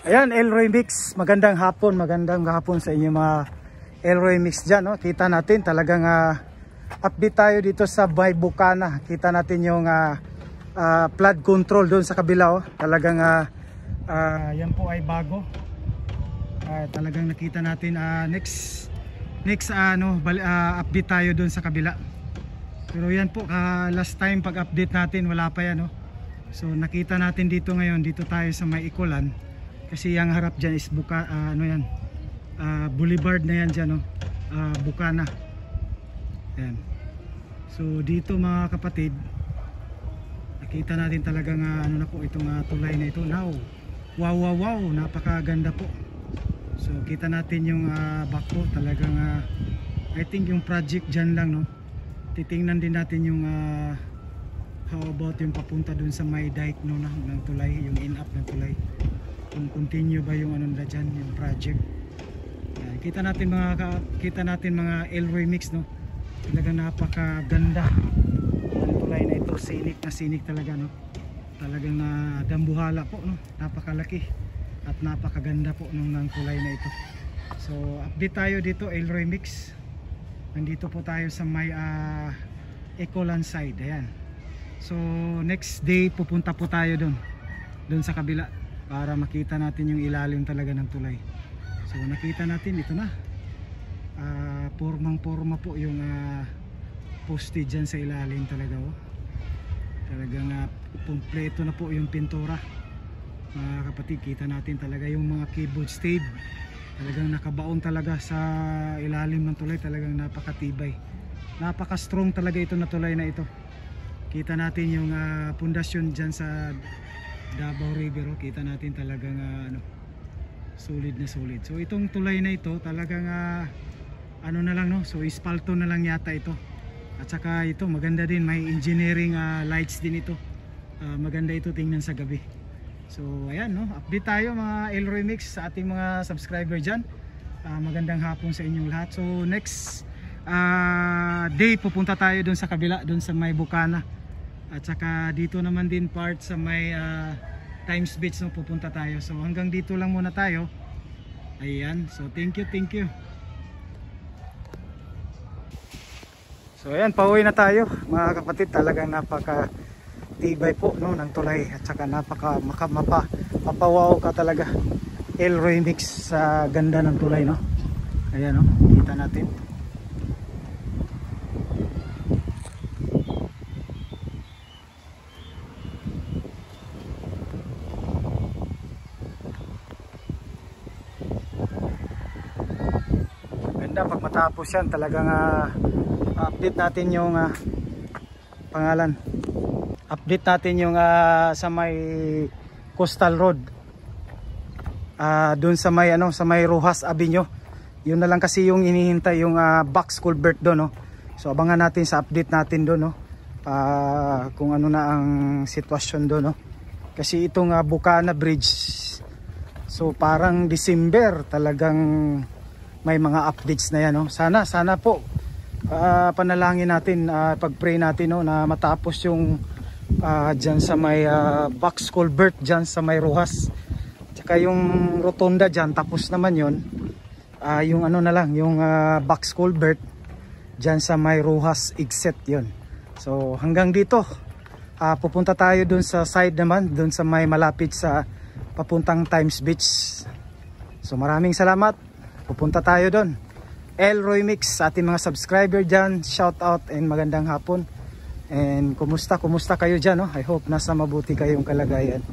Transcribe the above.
Ayan, Elroy Mix, magandang hapon sa inyo mga Elroy Mix dyan, no? Kita natin talagang update tayo dito sa May Bukana. Kita natin yung flood control doon sa kabila, oh. Talagang yan po ay bago. Talagang nakita natin next update tayo doon sa kabila. Pero yan po, last time pag update natin wala pa yan, no? So nakita natin dito ngayon, dito tayo sa May Ikulan. Kasi yung harap dyan is boulevard na yan dyan, no? Bukana. Yan. So dito mga kapatid, nakita natin talagang na po itong tulay na ito. Now, wow, napakaganda po. So kita natin yung bako, talagang I think yung project dyan lang, no? Titingnan din natin yung how about yung papunta dun sa may dike, no, ng tulay, yung in-up ng tulay. Kung continue ba yung dyan, yung project. Kita natin mga Elroy Mix, no? Talagang napakaganda ang tulay na ito. Sinik talaga, no? Talagang dambuhala po, no? Napakalaki at napakaganda po ng tulay na ito. So update tayo dito, Elroy Mix. Nandito po tayo sa may Ikulan side. Ayan. So next day pupunta po tayo doon sa kabila para makita natin yung ilalim talaga ng tulay. So nakita natin ito na, porma po yung poste dyan sa ilalim talaga, oh. Talagang kompleto na po yung pintura, mga kapatid. Kita natin talaga yung mga keyboard stave, talagang nakabaon talaga sa ilalim ng tulay. Talagang napakatibay, napaka-strong talaga ito na tulay na ito. Kita natin yung pundasyon dyan sa Davao River, oh. Kita natin talagang solid na solid. So itong tulay na ito talagang na lang, no? So ispalto na lang yata ito. At saka ito maganda din, may engineering lights din ito. Maganda ito tingnan sa gabi. So ayan, no? Update tayo mga Elroy Mix sa ating mga subscriber dyan. Magandang hapon sa inyong lahat. So next day pupunta tayo dun sa kabila, dun sa May Bukana. At saka dito naman din part sa may Times Beach, no, pupunta tayo. So hanggang dito lang muna tayo. Ayan, so thank you. So ayan, pauwi na tayo mga kapatid. Talagang napaka-tibay po, no, ng tulay. At saka mapawaw ka talaga, Elroy Mix, sa ganda ng tulay, no. Ayan, no, kita natin. Pag matapos yan, talagang update natin yung update natin yung sa may Coastal Road, doon sa may sa may Rojas Avenue. Yun na lang kasi yung inihintay, yung box culvert doon, no? So abangan natin sa update natin doon, no? Kung ano na ang sitwasyon doon, no? Kasi itong Bukana Bridge, so parang December talagang may mga updates na yan, no? Sana po panalangin natin, pag-pray natin, no, na matapos yung dyan sa may box culvert dyan sa may Rojas, tsaka yung rotonda dyan, tapos naman yun. Yung na lang, yung box culvert dyan sa may Rojas exit yun. So hanggang dito, pupunta tayo dun sa side naman, dun sa may malapit sa papuntang Times Beach. So maraming salamat. Pupunta tayo doon. Elroy Mix, sa ating mga subscriber dyan, shout out and magandang hapon. And kumusta kayo dyan, no? I hope nasa mabuti kayong kalagayan.